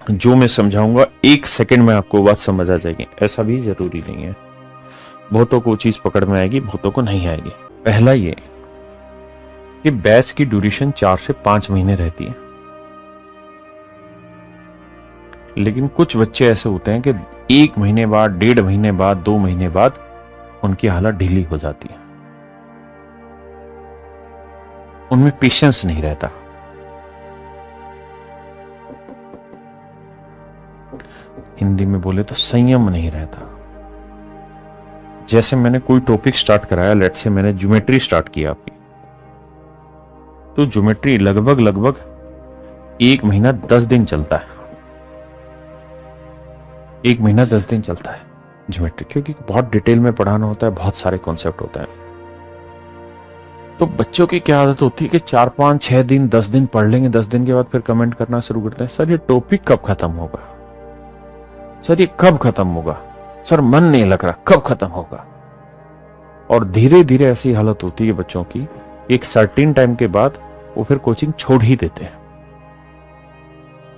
जो मैं समझाऊंगा 1 सेकंड में आपको बात समझ आ जाएगी, ऐसा भी जरूरी नहीं है। बहुतों को चीज पकड़ में आएगी, बहुतों को नहीं आएगी। पहला ये कि बैच की ड्यूरेशन 4 से 5 महीने रहती है, लेकिन कुछ बच्चे ऐसे होते हैं कि 1 महीने बाद, 1.5 महीने बाद, 2 महीने बाद उनकी हालत ढीली हो जाती है, उनमें पेशेंस नहीं रहता। हिंदी में बोले तो संयम नहीं रहता। जैसे मैंने कोई टॉपिक स्टार्ट कराया, लेट से मैंने ज्योमेट्री स्टार्ट किया आपकी, तो ज्योमेट्री लगभग 1 महीना 10 दिन चलता है। 1 महीना 10 दिन चलता है ज्योमेट्री, क्योंकि बहुत डिटेल में पढ़ाना होता है, बहुत सारे कॉन्सेप्ट होते हैं। तो बच्चों की क्या आदत होती है कि 4, 5, 6 दिन, 10 दिन पढ़ लेंगे, 10 दिन के बाद फिर कमेंट करना शुरू करते हैं, सर ये टॉपिक कब खत्म होगा, सर ये कब खत्म होगा, सर मन नहीं लग रहा, कब खत्म होगा। और धीरे धीरे ऐसी हालत होती है बच्चों की, एक सर्टेन टाइम के बाद वो फिर कोचिंग छोड़ ही देते हैं।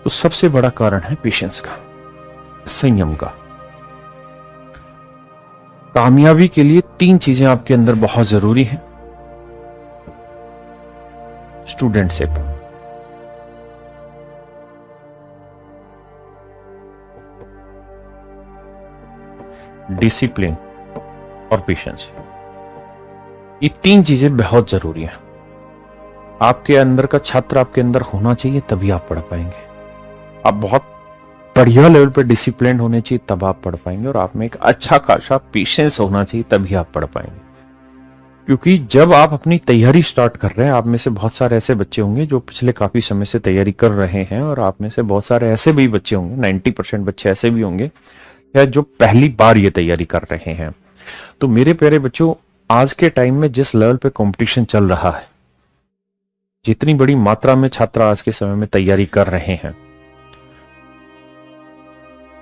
तो सबसे बड़ा कारण है पेशेंस का, संयम का। कामयाबी के लिए 3 चीजें आपके अंदर बहुत जरूरी हैं। स्टूडेंटशिप, डिसिप्लिन और पेशेंस, ये 3 चीजें बहुत जरूरी हैं। आपके अंदर का छात्र आपके अंदर होना चाहिए, तभी आप पढ़ पाएंगे। आप बहुत बढ़िया लेवल पे डिसिप्लिन होने चाहिए, तब आप पढ़ पाएंगे। और आप में एक अच्छा खासा पेशेंस होना चाहिए, तभी आप पढ़ पाएंगे। क्योंकि जब आप अपनी तैयारी स्टार्ट कर रहे हैं, आप में से बहुत सारे ऐसे बच्चे होंगे जो पिछले काफी समय से तैयारी कर रहे हैं, और आप में से बहुत सारे ऐसे भी बच्चे होंगे, 90% बच्चे ऐसे भी होंगे या जो पहली बार ये तैयारी कर रहे हैं। तो मेरे प्यारे बच्चों, आज के टाइम में जिस लेवल पे कंपटीशन चल रहा है, जितनी बड़ी मात्रा में छात्र आज के समय में तैयारी कर रहे हैं,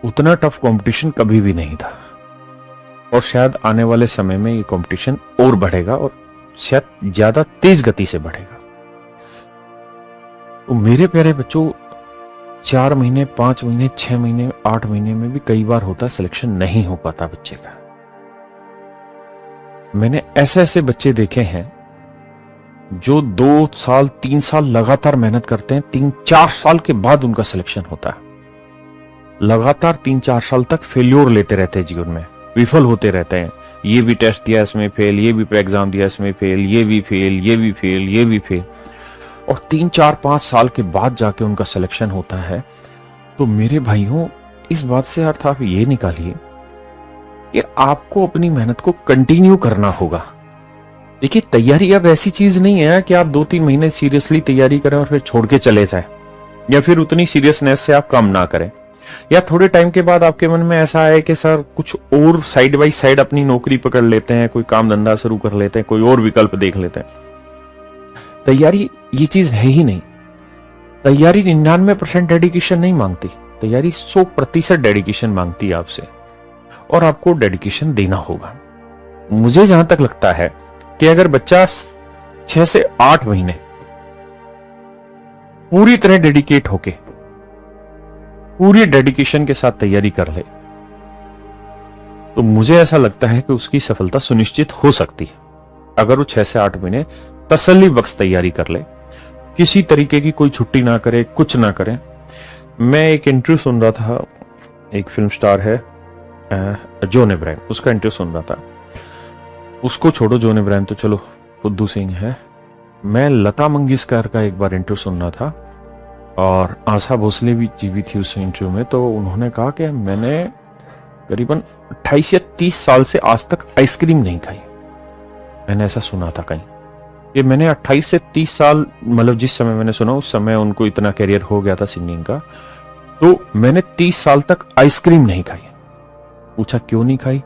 उतना टफ कंपटीशन कभी भी नहीं था। और शायद आने वाले समय में ये कंपटीशन और बढ़ेगा, और शायद ज्यादा तेज गति से बढ़ेगा। तो मेरे प्यारे बच्चों, 4 महीने, 5 महीने, 6 महीने, 8 महीने में भी कई बार होता सिलेक्शन नहीं हो पाता बच्चे का। मैंने ऐसे ऐसे बच्चे देखे हैं जो 2 साल, 3 साल लगातार मेहनत करते हैं, 3-4 साल के बाद उनका सिलेक्शन होता है। लगातार 3-4 साल तक फेल्योर लेते रहते हैं, जीवन में विफल होते रहते हैं। ये भी टेस्ट दिया, इसमें फेल, ये भी एग्जाम दिया, इसमें फेल, ये भी फेल, ये भी फेल, ये भी फेल, और 3-4-5 साल के बाद जाके उनका सिलेक्शन होता है। तो मेरे भाइयों, इस बात से अर्थ आप ये निकालिए कि आपको अपनी मेहनत को कंटिन्यू करना होगा। देखिए, तैयारी अब ऐसी चीज नहीं है कि आप 2-3 महीने सीरियसली तैयारी करें और फिर छोड़ के चले जाएं, या फिर उतनी सीरियसनेस से आप काम ना करें, या थोड़े टाइम के बाद आपके मन में ऐसा आए कि सर कुछ और साइड बाय साइड अपनी नौकरी पकड़ लेते हैं, कोई काम धंधा शुरू कर लेते हैं, कोई और विकल्प देख लेते हैं। तैयारी ये चीज है ही नहीं। तैयारी 99% डेडिकेशन नहीं मांगती, तैयारी 100% डेडिकेशन मांगती है आपसे, और आपको डेडिकेशन देना होगा। मुझे जहां तक लगता है कि अगर बच्चा 6 से 8 महीने पूरी तरह डेडिकेट होके, पूरी डेडिकेशन के साथ तैयारी कर ले, तो मुझे ऐसा लगता है कि उसकी सफलता सुनिश्चित हो सकती है। अगर वो 6 से 8 महीने तसल्ली बख्श तैयारी कर ले, किसी तरीके की कोई छुट्टी ना करे, कुछ ना करे। मैं एक इंटरव्यू सुन रहा था, एक फिल्म स्टार है जॉन अब्राहम, उसका इंटरव्यू सुन रहा था। उसको छोड़ो, जॉन अब्राहम तो चलो बुद्धू सिंह है। मैं लता मंगेशकर का एक बार इंटरव्यू सुन रहा था, और आशा भोसले भी जीवित थी उस इंटरव्यू में। तो उन्होंने कहा कि मैंने करीबन 28 या 30 साल से आज तक आइसक्रीम नहीं खाई। मैंने ऐसा सुना था कहीं, ये मैंने 28 से 30 साल, मतलब जिस समय मैंने सुना उस समय उनको इतना कैरियर हो गया था सिंगिंग का, तो मैंने 30 साल तक आइसक्रीम नहीं खाई। पूछा क्यों नहीं खाई?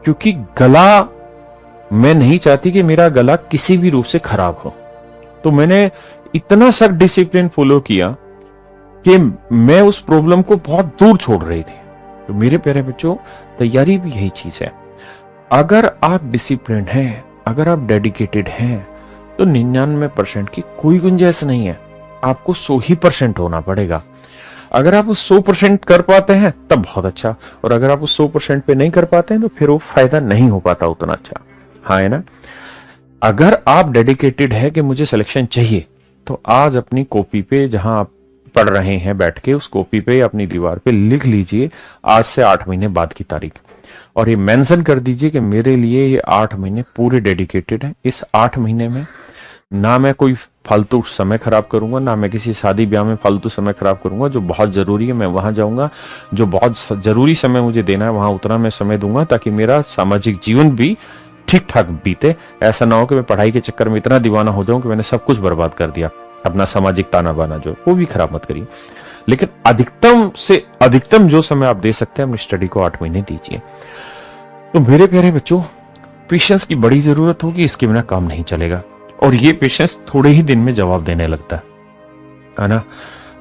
क्योंकि गला, मैं नहीं चाहती कि मेरा गला किसी भी रूप से खराब हो। तो मैंने इतना सख्त डिसिप्लिन फॉलो किया कि मैं उस प्रॉब्लम को बहुत दूर छोड़ रही थी। तो मेरे प्यारे बच्चों, तैयारी भी यही चीज है। अगर आप डिसिप्लिन हैं, अगर आप डेडिकेटेड हैं, तो 99% की कोई गुंजाइश नहीं है, आपको 100% होना पड़ेगा। अगर आप उस 100% कर पाते हैं तब बहुत अच्छा, और अगर आप उस 100% पे नहीं कर पाते हैं तो फिर वो फायदा नहीं हो पाता उतना अच्छा। हाँ है ना। अगर आप डेडिकेटेड है कि मुझे सिलेक्शन चाहिए, तो आज अपनी कॉपी पे जहां आप पढ़ रहे हैं बैठ के, उस कॉपी पे अपनी दीवार पे लिख लीजिए आज से 8 महीने बाद की तारीख, और ये मेंशन कर दीजिए कि मेरे लिए ये 8 महीने पूरे डेडिकेटेड हैं। इस 8 महीने में ना मैं कोई फालतू समय खराब करूंगा, ना मैं किसी शादी ब्याह में फालतू समय खराब करूंगा। जो बहुत जरूरी है मैं वहां जाऊंगा, जो बहुत जरूरी समय मुझे देना है वहां उतना मैं समय दूंगा, ताकि मेरा सामाजिक जीवन भी ठीक ठाक बीते। ऐसा ना हो कि मैं पढ़ाई के चक्कर में इतना दीवाना हो जाऊं कि मैंने सब कुछ बर्बाद कर दिया। अपना सामाजिक ताना बाना जो वो भी खराब मत करिए, लेकिन अधिकतम से अधिकतम जो समय आप दे सकते हैं अपनी स्टडी को 8 महीने दीजिए। तो मेरे प्यारे बच्चों, पेशेंस की बड़ी जरूरत होगी, इसके बिना काम नहीं चलेगा। और ये पेशेंस थोड़े ही दिन में जवाब देने लगता है ना।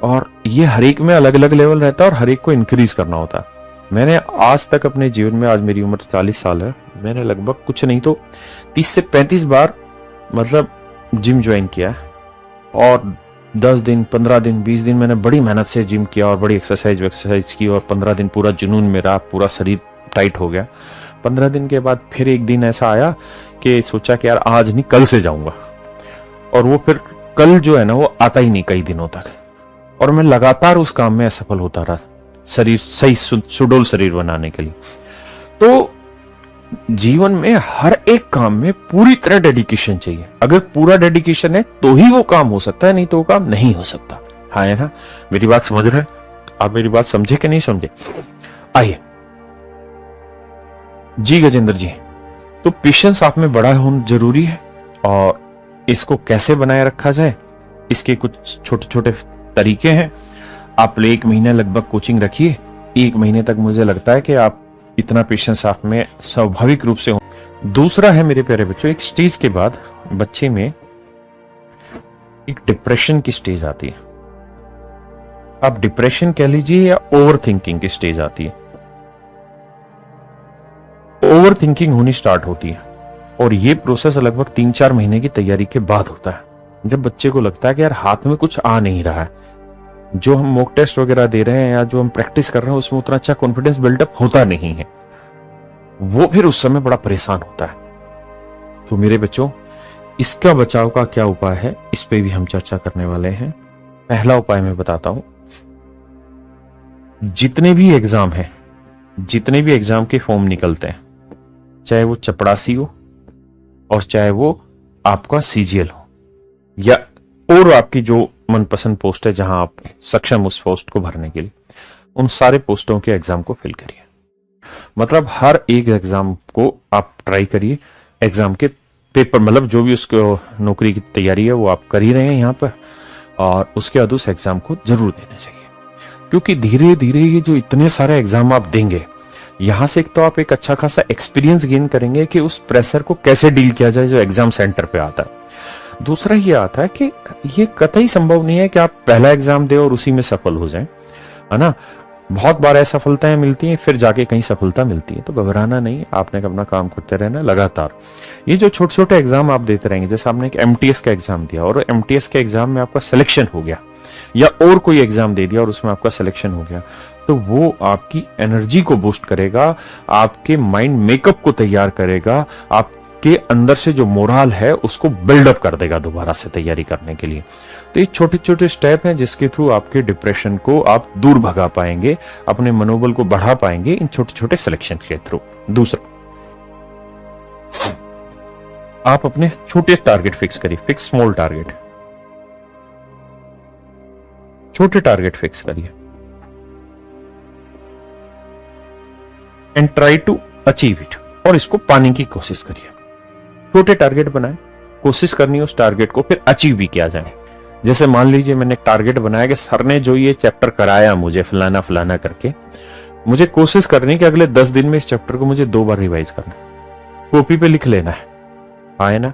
और ये हर एक में अलग अलग लेवल रहता है और हर एक को इंक्रीज करना होता है। मैंने आज तक अपने जीवन में, आज मेरी उम्र 40 साल है, मैंने लगभग कुछ नहीं तो 30 से 35 बार मतलब जिम ज्वाइन किया है। और 10 दिन, 15 दिन, 20 दिन मैंने बड़ी मेहनत से जिम किया और बड़ी एक्सरसाइज की, और 15 दिन पूरा जुनून, मेरा पूरा शरीर टाइट हो गया। 15 दिन के बाद फिर एक दिन ऐसा आया कि सोचा कि यार आज नहीं कल से जाऊंगा, और वो फिर कल जो है ना वो आता ही नहीं कई दिनों तक, और मैं लगातार उस काम में असफल होता रहा, शरीर सही सुडौल शरीर बनाने के लिए। तो जीवन में हर एक काम में पूरी तरह डेडिकेशन चाहिए। अगर पूरा डेडिकेशन है तो ही वो काम हो सकता है, नहीं तो वो काम नहीं हो सकता। हाँ है ना। मेरी बात समझ रहे हैं आप? मेरी बात समझे कि नहीं समझे? आइए जी गजेंद्र जी, तो पेशेंस आप में बड़ा होना जरूरी है, और इसको कैसे बनाए रखा जाए इसके कुछ छोटे छोटे तरीके हैं। आप 1 महीने लगभग कोचिंग रखिए, 1 महीने तक मुझे लगता है कि आप इतना पेशेंस आप में स्वाभाविक रूप से हो। दूसरा है मेरे प्यारे बच्चों, एक स्टेज के बाद बच्चे में एक डिप्रेशन की स्टेज आती है। आप डिप्रेशन कह लीजिए या ओवर थिंकिंग की स्टेज आती है। ओवर थिंकिंग होनी स्टार्ट होती है, और ये प्रोसेस लगभग 3-4 महीने की तैयारी के बाद होता है। जब बच्चे को लगता है कि यार हाथ में कुछ आ नहीं रहा है, जो हम मॉक टेस्ट वगैरह दे रहे हैं या जो हम प्रैक्टिस कर रहे हैं उसमें उतना अच्छा कॉन्फिडेंस बिल्डअप होता नहीं है, वो फिर उस समय बड़ा परेशान होता है। तो मेरे बच्चों, इसका बचाव का क्या उपाय है, इस पे भी हम चर्चा करने वाले हैं। पहला उपाय मैं बताता हूं। जितने भी एग्जाम हैं, जितने भी एग्जाम के फॉर्म निकलते हैं, चाहे वो चपड़ासी हो और चाहे वो आपका सीजीएल हो, या और आपकी जो मनपसंद पोस्ट है जहां आप सक्षम उस पोस्ट को भरने के लिए, उन सारे पोस्टों के एग्जाम को फिल करिए। मतलब हर एक एग्जाम को आप ट्राई करिए। एग्जाम के पेपर, मतलब जो भी उसको नौकरी की तैयारी है वो आप कर ही रहे हैं यहाँ पर, और उसके बाद उस एग्जाम को जरूर देना चाहिए। क्योंकि धीरे धीरे ये जो इतने सारे एग्जाम आप देंगे, यहां से एक तो आप एक अच्छा खासा एक्सपीरियंस गेन करेंगे कि उस प्रेशर को कैसे डील किया जाए जो एग्जाम सेंटर पे आता है। दूसरा ये आता है कि ये कतई संभव नहीं है कि आप पहला एग्जाम दे और उसी में सफल हो जाएं, है ना। बहुत बार असफलताएं मिलती हैं, फिर जाके कहीं सफलता मिलती है। तो घबराना नहीं, आपने अपना काम करते रहना लगातार। ये जो छोटे छोटे एग्जाम आप देते रहेंगे, जैसे आपने एक एमटीएस का एग्जाम दिया और एमटीएस के एग्जाम में आपका सिलेक्शन हो गया, या और कोई एग्जाम दे दिया और उसमें आपका सिलेक्शन हो गया, तो वो आपकी एनर्जी को बूस्ट करेगा, आपके माइंड मेकअप को तैयार करेगा, आपके अंदर से जो मोरल है उसको बिल्डअप कर देगा दोबारा से तैयारी करने के लिए। तो ये छोटे छोटे स्टेप हैं जिसके थ्रू आपके डिप्रेशन को आप दूर भगा पाएंगे, अपने मनोबल को बढ़ा पाएंगे इन छोटे छोटे सिलेक्शन के थ्रू। दूसरा, आप अपने छोटे टारगेट फिक्स करिए। फिक्स स्मॉल टारगेट, छोटे टारगेट फिक्स करिए and try to achieve it, और इसको पाने की कोशिश करिए। छोटे टारगेट बनाए, कोशिश करनी है उस टारगेट को फिर अचीव भी किया जाए। जैसे मान लीजिए मैंने टारगेट बनाया कि सर ने जो ये चैप्टर कराया मुझे फलाना फलाना करके, मुझे कोशिश करनी कि अगले 10 दिन में इस चैप्टर को मुझे 2 बार रिवाइज करना, कॉपी पे लिख लेना है, आए ना।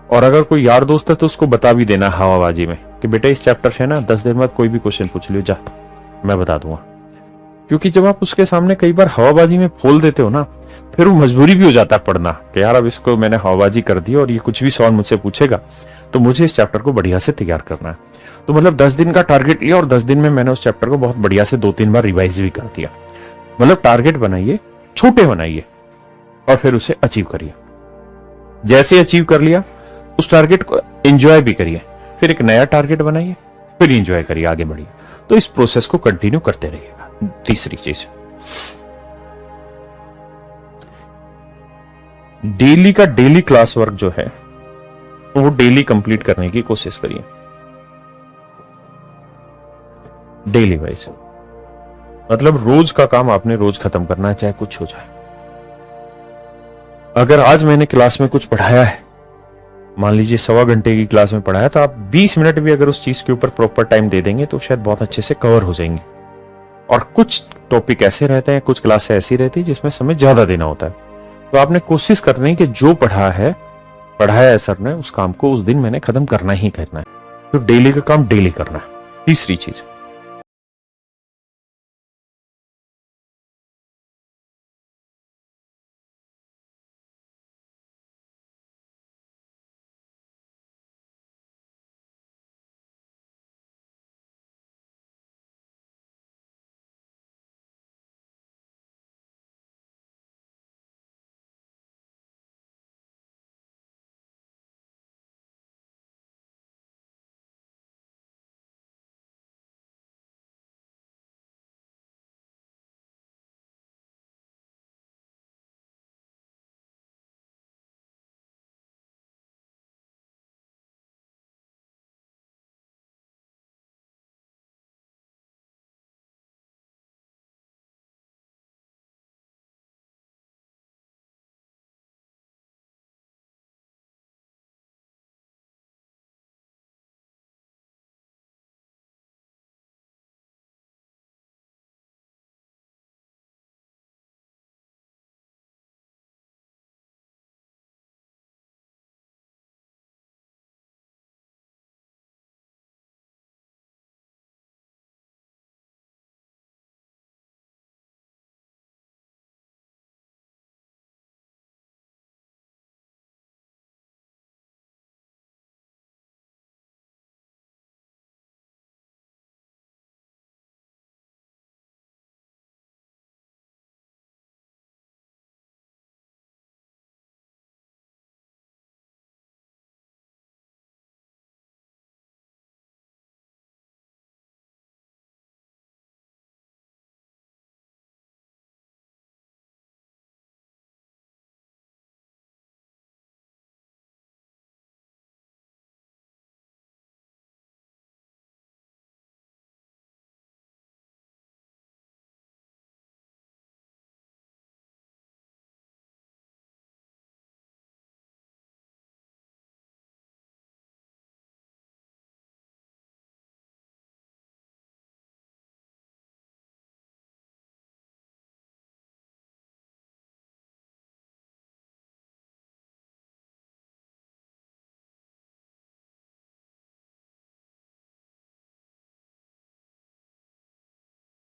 और अगर कोई यार दोस्त है तो उसको बता भी देना हवाबाजी में कि बेटा इस चैप्टर से ना 10 दिन बाद कोई भी क्वेश्चन पूछ लियो, जा मैं बता दूंगा। क्योंकि जब आप उसके सामने कई बार हवाबाजी में फोल देते हो ना, फिर वो मजबूरी भी हो जाता है पढ़ना कि यार अब इसको मैंने हवाबाजी कर दी और ये कुछ भी सवाल मुझसे पूछेगा, तो मुझे इस चैप्टर को बढ़िया से तैयार करना है। तो मतलब 10 दिन का टारगेट लिया और 10 दिन में मैंने उस चैप्टर को बहुत बढ़िया से 2-3 बार रिवाइज भी कर दिया। मतलब टारगेट बनाइए, छोटे बनाइए और फिर उसे अचीव करिए। जैसे अचीव कर लिया उस टारगेट को एंजॉय भी करिए, फिर एक नया टारगेट बनाइए, फिर एंजॉय करिए, आगे बढ़िए। तो इस प्रोसेस को कंटिन्यू करते रहिएगा। तीसरी चीज, डेली का डेली क्लास वर्क जो है वो डेली कंप्लीट करने की कोशिश करिए, डेली वाइज। मतलब रोज का काम आपने रोज खत्म करना है, चाहे कुछ हो जाए। अगर आज मैंने क्लास में कुछ पढ़ाया है, मान लीजिए 1.25 घंटे की क्लास में पढ़ाया, तो आप 20 मिनट भी अगर उस चीज के ऊपर प्रॉपर टाइम दे देंगे तो शायद बहुत अच्छे से कवर हो जाएंगे। और कुछ टॉपिक ऐसे रहते हैं, कुछ क्लासें ऐसी रहती है जिसमें समय ज्यादा देना होता है, तो आपने कोशिश करनी है कि जो पढ़ाया है सर ने, उस काम को उस दिन मैंने खत्म करना ही करना है। तो डेली का काम डेली करना है। तीसरी चीज,